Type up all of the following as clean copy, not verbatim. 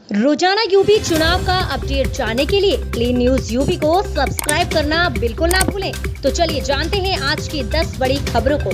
रोजाना यूपी चुनाव का अपडेट जानने के लिए क्लीन न्यूज यूपी को सब्सक्राइब करना बिल्कुल ना भूलें। तो चलिए जानते हैं आज की 10 बड़ी खबरों को।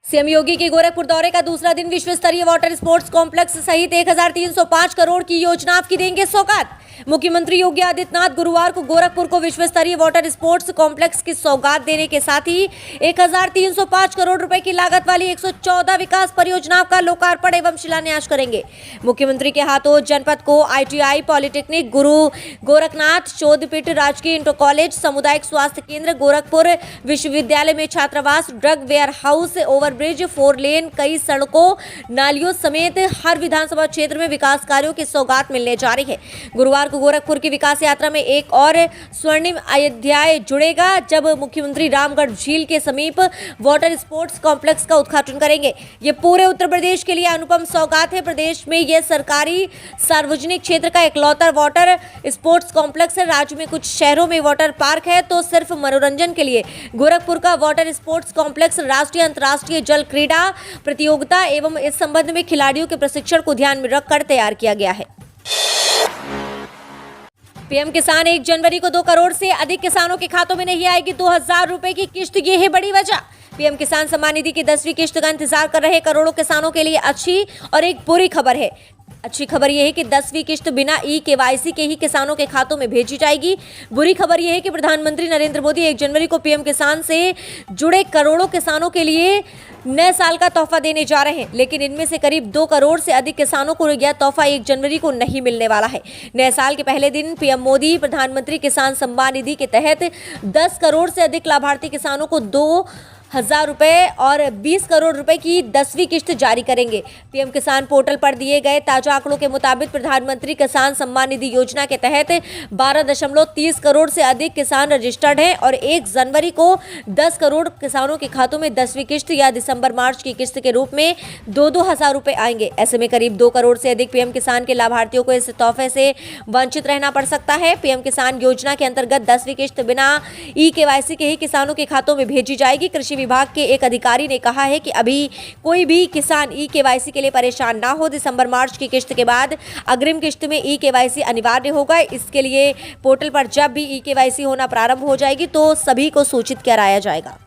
सीएम योगी के गोरखपुर दौरे का दूसरा दिन, विश्व स्तरीय वाटर स्पोर्ट्स कॉम्प्लेक्स सहित 1305 करोड़ की योजना की देंगे सौगात। मुख्यमंत्री योगी आदित्यनाथ गुरुवार को गोरखपुर को विश्व स्तरीय वाटर स्पोर्ट्स कॉम्प्लेक्स की सौगात देने के साथ ही 1305 करोड़ रुपए की लागत वाली 114 विकास परियोजनाओं का लोकार्पण एवं शिलान्यास करेंगे। मुख्यमंत्री के हाथों जनपद को आईटीआई, पॉलिटेक्निक, गुरु गोरखनाथ चौधपीठ, राजकीय इंटर कॉलेज, सामुदायिक स्वास्थ्य केंद्र, गोरखपुर विश्वविद्यालय में छात्रावास, ड्रग वेयर हाउस, ओवरब्रिज, 4 लेन, कई सड़कों, नालियों समेत हर विधानसभा क्षेत्र में विकास कार्यों की सौगात मिलने जा रही है। गुरुवार को गोरखपुर की विकास यात्रा में एक और स्वर्णिम अध्याय जुड़ेगा, जब मुख्यमंत्री रामगढ़ झील के समीप वाटर स्पोर्ट्स कॉम्प्लेक्स का उद्घाटन करेंगे। ये पूरे उत्तर प्रदेश के लिए अनुपम सौगात है। प्रदेश में यह सरकारी सार्वजनिक क्षेत्र का इकलौता वाटर स्पोर्ट्स कॉम्प्लेक्स है। राज्य में कुछ शहरों में वाटर पार्क है, तो सिर्फ मनोरंजन के लिए गोरखपुर का वाटर स्पोर्ट्स कॉम्प्लेक्स राष्ट्रीय अंतर्राष्ट्रीय जल क्रीड़ा प्रतियोगिता एवं इस संबंध में खिलाड़ियों के प्रशिक्षण को ध्यान में रखकर तैयार किया गया है। पीएम किसान 1 जनवरी को 2 करोड़ से अधिक किसानों के खातों में नहीं आएगी 2000 रुपए की किश्त, ये है बड़ी वजह। पीएम किसान सम्मान निधि की 10वीं किश्त का इंतजार कर रहे करोड़ों किसानों के लिए अच्छी और एक बुरी खबर है। अच्छी खबर यह है कि 10वीं किश्त बिना केवाईसी के ही किसानों के खातों में भेजी जाएगी। बुरी खबर यह है कि प्रधानमंत्री नरेंद्र मोदी 1 जनवरी को पीएम किसान से जुड़े करोड़ों किसानों के लिए नए साल का तोहफा देने जा रहे हैं, लेकिन इनमें से करीब 2 करोड़ से अधिक किसानों को यह तोहफा 1 जनवरी को नहीं मिलने वाला है। नए साल के पहले दिन पीएम मोदी प्रधानमंत्री किसान सम्मान निधि के तहत 10 करोड़ से अधिक लाभार्थी किसानों को 2000 रुपए और 20 करोड़ रुपए की 10वीं किश्त जारी करेंगे। पीएम किसान पोर्टल पर दिए गए ताजा आंकड़ों के मुताबिक प्रधानमंत्री किसान सम्मान निधि योजना के तहत 12.30 करोड़ से अधिक किसान रजिस्टर्ड हैं और 1 जनवरी को 10 करोड़ किसानों के खातों में 10वीं किश्त या दिसंबर-मार्च की किश्त के रूप में 2-2 हजार रुपए आएंगे। ऐसे में करीब 2 करोड़ से अधिक पीएम किसान के लाभार्थियों को इस तोहफे से वंचित रहना पड़ सकता है। पीएम किसान योजना के अंतर्गत 10वीं किश्त बिना केवाईसी के ही किसानों के खातों में भेजी जाएगी। कृषि विभाग के एक अधिकारी ने कहा है कि अभी कोई भी किसान केवाईसी के लिए परेशान ना हो। दिसंबर-मार्च की किश्त के बाद अग्रिम किश्त में केवाईसी अनिवार्य होगा। इसके लिए पोर्टल पर जब भी केवाईसी होना प्रारंभ हो जाएगी तो सभी को सूचित कराया जाएगा।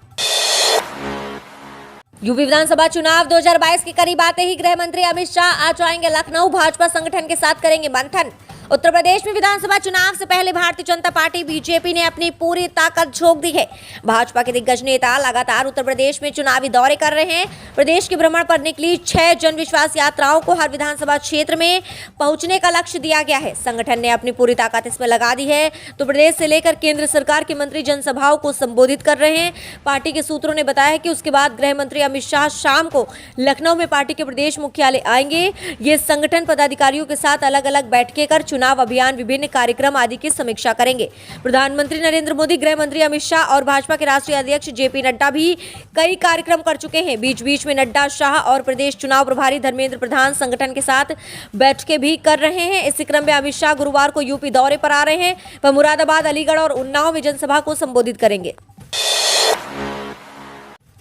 यूपी विधानसभा चुनाव 2022 के करीब आते ही गृह मंत्री अमित शाह आ जाएंगे लखनऊ, भाजपा संगठन के साथ करेंगे मंथन। उत्तर प्रदेश में विधानसभा चुनाव से पहले भारतीय जनता पार्टी बीजेपी ने अपनी पूरी ताकत झोंक दी है। भाजपा के दिग्गज नेता लगातार उत्तर प्रदेश में चुनावी दौरे कर रहे हैं। प्रदेश के भ्रमण पर निकली 6 जनविश्वास यात्राओं को हर विधानसभा क्षेत्र में पहुंचने का लक्ष्य दिया गया है। संगठन ने अपनी पूरी ताकत इसमें लगा दी है, तो प्रदेश से लेकर केंद्र सरकार के मंत्री जनसभाओं को संबोधित कर रहे हैं। पार्टी के सूत्रों ने बताया कि उसके बाद गृह मंत्री अमित शाह शाम को लखनऊ में पार्टी के प्रदेश मुख्यालय आएंगे। ये संगठन पदाधिकारियों के साथ अलग अलग बैठकें कर चुनाव अभियान, विभिन्न कार्यक्रम आदि की समीक्षा करेंगे। प्रधानमंत्री नरेंद्र मोदी, गृह मंत्री अमित शाह और भाजपा के राष्ट्रीय अध्यक्ष जेपी नड्डा भी कई कार्यक्रम कर चुके हैं। बीच बीच में नड्डा, शाह और प्रदेश चुनाव प्रभारी धर्मेंद्र प्रधान संगठन के साथ बैठकें भी कर रहे हैं। इसी क्रम में अमित शाह गुरुवार को यूपी दौरे पर आ रहे हैं। वह मुरादाबाद, अलीगढ़ और उन्नाव में जनसभा को संबोधित करेंगे।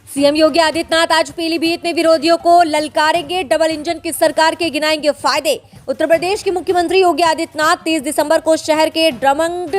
सीएम योगी आदित्यनाथ आज पीलीभीत में विरोधियों को ललकारेंगे। डबल इंजन की सरकार के गिनाएंगे फायदे। उत्तर प्रदेश के मुख्यमंत्री योगी आदित्यनाथ 30 दिसंबर को शहर के ड्रमंड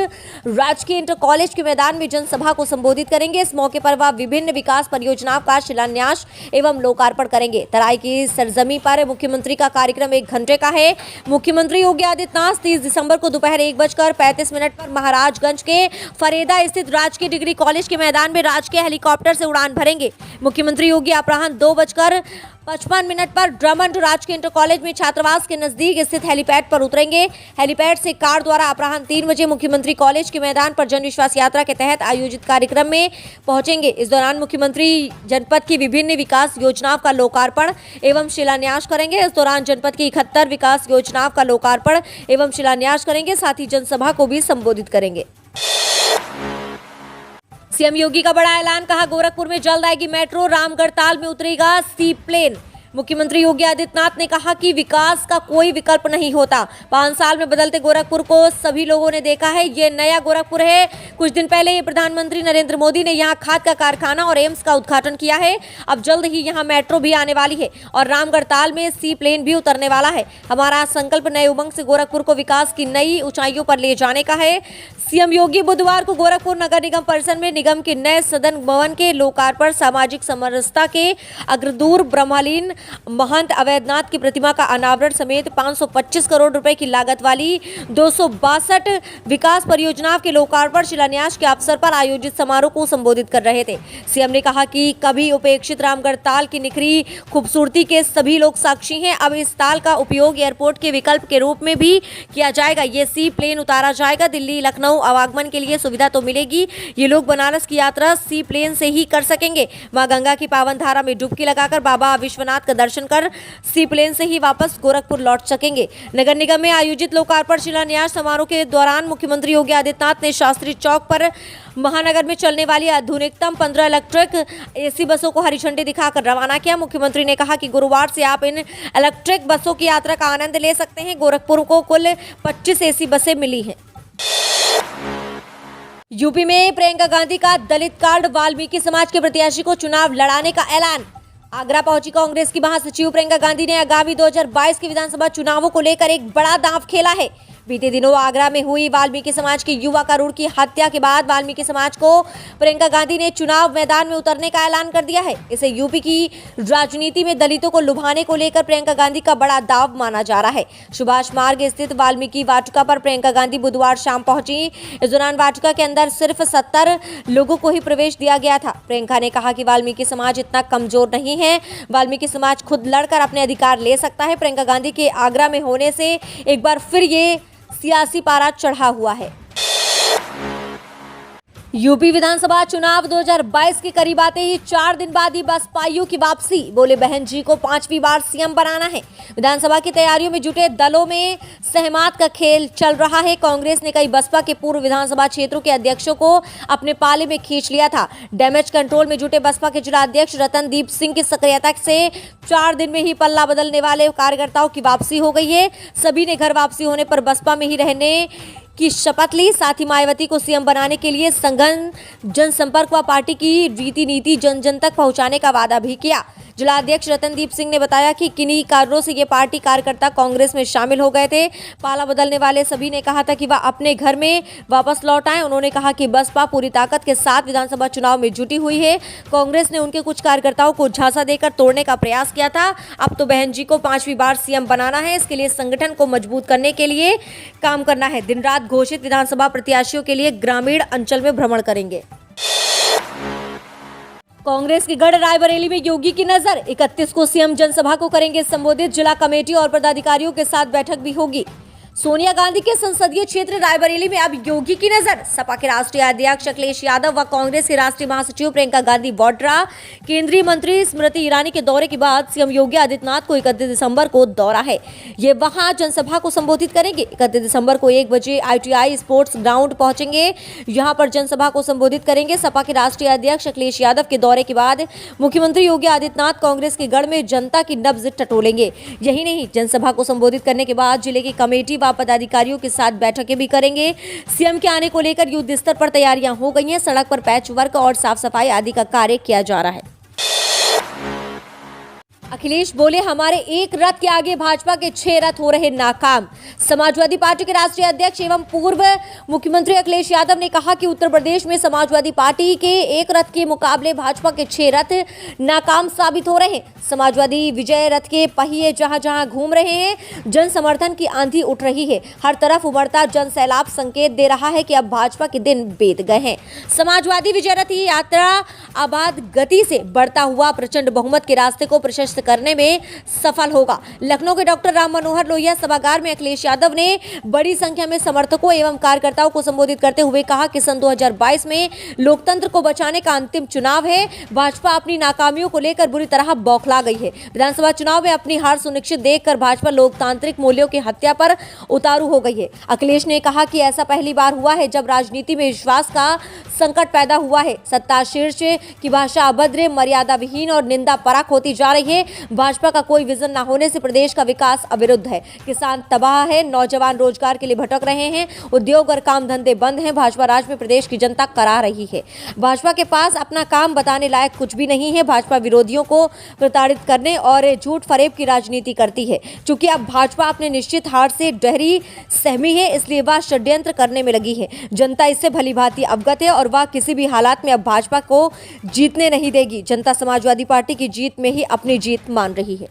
राजकीय इंटर कॉलेज के मैदान में जनसभा को संबोधित करेंगे। इस मौके पर वह विभिन्न विकास परियोजनाओं का शिलान्यास एवं लोकार्पण करेंगे। तराई की सरजमी पर मुख्यमंत्री का कार्यक्रम 1 घंटे का है। मुख्यमंत्री योगी आदित्यनाथ 30 दिसंबर को दोपहर 1:35 पर महाराजगंज के फरेदा स्थित राजकीय डिग्री कॉलेज के मैदान में राजकीय हेलीकॉप्टर से उड़ान भरेंगे। मुख्यमंत्री योगी अपराह्न 2:55 पर ड्रमंड राजकीय इंटर कॉलेज में छात्रावास के नजदीक स्थित हेलीपैड पर उतरेंगे। हेलीपैड से कार द्वारा अपराह्न 3 बजे मुख्यमंत्री कॉलेज के मैदान पर जनविश्वास यात्रा के तहत आयोजित कार्यक्रम में पहुंचेंगे। इस दौरान मुख्यमंत्री जनपद की विभिन्न विकास योजनाओं का लोकार्पण एवं शिलान्यास करेंगे। इस दौरान जनपद की 71 विकास योजनाओं का लोकार्पण एवं शिलान्यास करेंगे, साथ ही जनसभा को भी संबोधित करेंगे। सीएम योगी का बड़ा ऐलान, कहा गोरखपुर में जल्द आएगी मेट्रो, रामगढ़ताल में उतरेगा सी प्लेन। मुख्यमंत्री योगी आदित्यनाथ ने कहा कि विकास का कोई विकल्प नहीं होता। 5 साल में बदलते गोरखपुर को सभी लोगों ने देखा है। ये नया गोरखपुर है। कुछ दिन पहले ये प्रधानमंत्री नरेंद्र मोदी ने यहाँ खाद का कारखाना और एम्स का उद्घाटन किया है। अब जल्द ही यहाँ मेट्रो भी आने वाली है और रामगढ़ ताल में सी प्लेन भी उतरने वाला है। हमारा संकल्प नए उमंग से गोरखपुर को विकास की नई ऊंचाइयों पर ले जाने का है। सीएम योगी बुधवार को गोरखपुर नगर निगम परिसर में निगम के नए सदन भवन के लोकार्पण, सामाजिक समरसता के अग्रदूत ब्रह्मलीन महंत अवैधनाथ की प्रतिमा का अनावरण समेत 525 करोड़ रुपए की लागत वाली 262 विकास परियोजनाओं के लोकार्पण शिलान्यास के अवसर पर आयोजित समारोह को संबोधित कर रहे थे। सीएम ने कहा कि कभी उपेक्षित रामगढ़ ताल की निखरी खूबसूरती के सभी लोग साक्षी हैं। अब इस ताल का उपयोग एयरपोर्ट के विकल्प के रूप में भी किया जाएगा। ये सी प्लेन उतारा जाएगा। दिल्ली लखनऊ आवागमन के लिए सुविधा तो मिलेगी। ये लोग बनारस की यात्रा सी प्लेन से ही कर सकेंगे। मां गंगा की पावन धारा में डुबकी लगाकर बाबा विश्वनाथ का दर्शन कर सी प्लेन से ही वापस गोरखपुर लौट सकेंगे। नगर निगम में आयोजित लोकार्पण शिलान्यास समारोह के दौरान मुख्यमंत्री योगी आदित्यनाथ ने शास्त्री चौक पर महानगर में चलने वाली आधुनिकतम 15 इलेक्ट्रिक एसी बसों को हरी झंडी दिखाकर रवाना किया। मुख्यमंत्री ने कहा कि गुरुवार से आप इन इलेक्ट्रिक बसों की यात्रा का आनंद ले सकते हैं। गोरखपुर को कुल 25 एसी बसें मिली हैं। यूपी में प्रियंका गांधी का दलित कार्ड वाल्मीकि समाज के प्रत्याशी को चुनाव लड़ाने का ऐलान। आगरा पहुंची कांग्रेस की महासचिव प्रियंका गांधी ने आगामी 2022 के विधानसभा चुनावों को लेकर एक बड़ा दांव खेला है। बीते दिनों आगरा में हुई वाल्मीकि समाज के युवा करूण की हत्या के बाद वाल्मीकि समाज को प्रियंका गांधी ने चुनाव मैदान में उतरने का ऐलान कर दिया है। इसे यूपी की राजनीति में दलितों को लुभाने को लेकर प्रियंका गांधी का बड़ा दाव माना जा रहा है। सुभाष मार्ग स्थित वाल्मीकि वाटिका पर प्रियंका गांधी बुधवार शाम पहुंची। इस दौरान वाटिका के अंदर सिर्फ 70 लोगों को ही प्रवेश दिया गया था। प्रियंका ने कहा कि वाल्मीकि समाज इतना कमजोर नहीं है। वाल्मीकि समाज खुद लड़कर अपने अधिकार ले सकता है। प्रियंका गांधी के आगरा में होने से एक बार फिर ये सियासी पारा चढ़ा हुआ है। यूपी विधानसभा चुनाव 2022 के करीब आते ही 4 दिन बाद ही बसपाइयों की वापसी। बोले बहन जी को 5वीं बार सीएम बनाना है। विधानसभा की तैयारियों में जुटे दलों में सहमत का खेल चल रहा है। कांग्रेस ने कई बसपा के पूर्व विधानसभा क्षेत्रों के अध्यक्षों को अपने पाले में खींच लिया था। डैमेज कंट्रोल में जुटे बसपा के जिला अध्यक्ष रतनदीप सिंह की सक्रियता से 4 दिन में ही पल्ला बदलने वाले कार्यकर्ताओं की वापसी हो गई है। सभी ने घर वापसी होने पर बसपा में ही रहने की शपथ ली। साथ ही मायावती को सीएम बनाने के लिए सघन जनसंपर्क व पार्टी की रीति नीति जन जन तक पहुंचाने का वादा भी किया। जिला अध्यक्ष रतनदीप सिंह ने बताया कि किन्हीं कारणों से ये पार्टी कार्यकर्ता कांग्रेस में शामिल हो गए थे। पाला बदलने वाले सभी ने कहा था कि वह अपने घर में वापस लौट आए। उन्होंने कहा कि बसपा पूरी ताकत के साथ विधानसभा चुनाव में जुटी हुई है। कांग्रेस ने उनके कुछ कार्यकर्ताओं को झांसा देकर तोड़ने का प्रयास किया था। अब तो बहन जी को 5वीं बार सीएम बनाना है। इसके लिए संगठन को मजबूत करने के लिए काम करना है। दिन रात घोषित विधानसभा प्रत्याशियों के लिए ग्रामीण अंचल में भ्रमण करेंगे। कांग्रेस के गढ़ रायबरेली में योगी की नजर। 31 को सीएम जनसभा को करेंगे संबोधित। जिला कमेटी और पदाधिकारियों के साथ बैठक भी होगी। सोनिया गांधी के संसदीय क्षेत्र रायबरेली में अब योगी की नजर। सपा के राष्ट्रीय अध्यक्ष अखिलेश यादव व कांग्रेस की राष्ट्रीय महासचिव प्रियंका गांधी वाड्रा, केंद्रीय मंत्री स्मृति ईरानी के दौरे के बाद सीएम योगी आदित्यनाथ को 31 दिसंबर को दौरा है। ये वहां जनसभा को संबोधित करेंगे। 31 दिसंबर को 1 बजे ITI स्पोर्ट्स ग्राउंड पहुंचेंगे। यहाँ पर जनसभा को संबोधित करेंगे। सपा के राष्ट्रीय अध्यक्ष अखिलेश यादव के दौरे के बाद मुख्यमंत्री योगी आदित्यनाथ कांग्रेस के गढ़ में जनता की नब्ज टटोलेंगे। यही नहीं, जनसभा को संबोधित करने के बाद जिले की कमेटी पदाधिकारियों के साथ बैठकें भी करेंगे। सीएम के आने को लेकर युद्ध स्तर पर तैयारियां हो गई हैं। सड़क पर पैच वर्क और साफ सफाई आदि का कार्य किया जा रहा है। अखिलेश बोले हमारे एक रथ के आगे भाजपा के 6 रथ हो रहे नाकाम। समाजवादी पार्टी के राष्ट्रीय अध्यक्ष एवं पूर्व मुख्यमंत्री अखिलेश यादव ने कहा कि उत्तर प्रदेश में समाजवादी पार्टी के एक रथ के मुकाबले भाजपा के 6 रथ नाकाम साबित हो रहे हैं। समाजवादी विजय रथ के पहिए जहां जहां घूम रहे हैं, जन समर्थन की आंधी उठ रही है। हर तरफ उमड़ता जन सैलाब संकेत दे रहा है कि अब भाजपा के दिन बीत गए हैं। समाजवादी विजय रथ की यात्रा आबाद गति से बढ़ता हुआ प्रचंड बहुमत के रास्ते को प्रशस्त करने में सफल होगा। लखनऊ के डॉक्टर राम मनोहर लोहिया सभागार में अखिलेश यादव ने बड़ी संख्या में समर्थकों एवं कार्यकर्ताओं को संबोधित करते हुए कहा कि सन 2022 में लोकतंत्र को बचाने का अंतिम चुनाव है। भाजपा अपनी नाकामियों को लेकर बुरी तरह बौखला गई है। विधानसभा चुनाव में अपनी हार सुनिश्चित देखकर भाजपा लोकतांत्रिक मूल्यों की हत्या पर उतारू हो गई है। अखिलेश ने कहा कि ऐसा पहली बार हुआ है जब राजनीति में विश्वास का संकट पैदा हुआ है। सत्ता शीर्ष की भाषा अभद्र, मर्यादा विहीन और निंदा परक होती जा रही है। भाजपा का कोई विजन न होने से प्रदेश का विकास अविरुद्ध है। किसान तबाह है, नौजवान रोजगार के लिए भटक रहे हैं, उद्योग और काम धंधे बंद हैं। भाजपा राज में प्रदेश की जनता करा रही है। भाजपा के पास अपना काम बताने लायक कुछ भी नहीं है। भाजपा विरोधियों को प्रताड़ित करने और झूठ फरेब की राजनीति करती है। चूंकि अब भाजपा अपने निश्चित हार से गहरी सहमी है, इसलिए वह षड्यंत्र करने में लगी है। जनता इससे भलीभांति अवगत है और वह किसी भी हालात में अब भाजपा को जीतने नहीं देगी। जनता समाजवादी पार्टी की जीत में ही अपनी जीत मान रही है।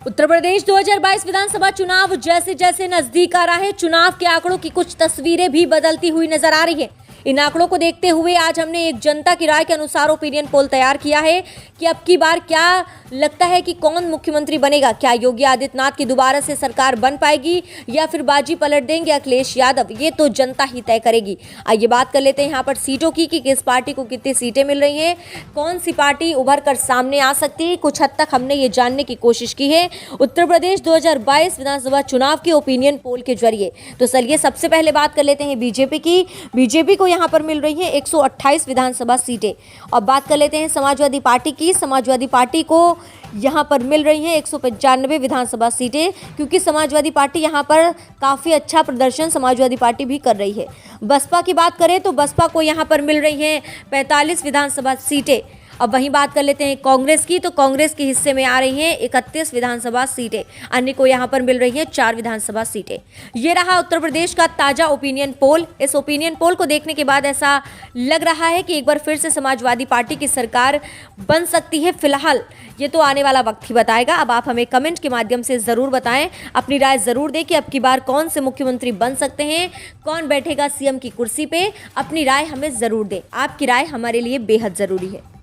उत्तर प्रदेश 2022 विधानसभा चुनाव जैसे जैसे नजदीक आ रहा है, चुनाव के आंकड़ों की कुछ तस्वीरें भी बदलती हुई नजर आ रही है। इन आंकड़ों को देखते हुए आज हमने एक जनता की राय के अनुसार ओपिनियन पोल तैयार किया है कि अब की बार क्या लगता है कि कौन मुख्यमंत्री बनेगा। क्या योगी आदित्यनाथ की दोबारा से सरकार बन पाएगी या फिर बाजी पलट देंगे अखिलेश यादव, ये तो जनता ही तय करेगी। आइए बात कर लेते हैं यहाँ पर सीटों की कि किस पार्टी को कितनी सीटें मिल रही हैं, कौन सी पार्टी उभर कर सामने आ सकती है। कुछ हद तक हमने ये जानने की कोशिश की है उत्तर प्रदेश 2022 विधानसभा चुनाव के ओपिनियन पोल के जरिए। तो चलिए सबसे पहले बात कर लेते हैं बीजेपी की। बीजेपी को यहाँ पर मिल रही है 128 विधानसभा सीटें। अब बात कर लेते हैं समाजवादी पार्टी की। समाजवादी पार्टी को यहाँ पर मिल रही हैं 195 विधानसभा सीटें, क्योंकि समाजवादी पार्टी यहाँ पर काफ़ी अच्छा प्रदर्शन समाजवादी पार्टी भी कर रही है। बसपा की बात करें तो बसपा को यहाँ पर मिल रही हैं 45 विधानसभा सीटें। अब वहीं बात कर लेते हैं कांग्रेस की, तो कांग्रेस के हिस्से में आ रही हैं 31 विधानसभा सीटें। अन्य को यहाँ पर मिल रही हैं 4 विधानसभा सीटें। ये रहा उत्तर प्रदेश का ताज़ा ओपिनियन पोल। इस ओपिनियन पोल को देखने के बाद ऐसा लग रहा है कि एक बार फिर से समाजवादी पार्टी की सरकार बन सकती है। फिलहाल ये तो आने वाला वक्त ही बताएगा। अब आप हमें कमेंट के माध्यम से ज़रूर बताएं, अपनी राय ज़रूर दें कि अब की बार कौन से मुख्यमंत्री बन सकते हैं, कौन बैठेगा सीएम की कुर्सी पे। अपनी राय हमें ज़रूर दें, आपकी राय हमारे लिए बेहद ज़रूरी है।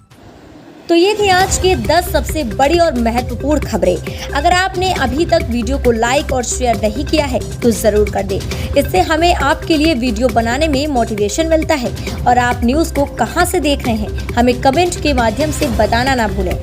तो ये थी आज के 10 सबसे बड़ी और महत्वपूर्ण खबरें। अगर आपने अभी तक वीडियो को लाइक और शेयर नहीं किया है तो जरूर कर दें। इससे हमें आपके लिए वीडियो बनाने में मोटिवेशन मिलता है। और आप न्यूज़ को कहां से देख रहे हैं हमें कमेंट के माध्यम से बताना ना भूलें।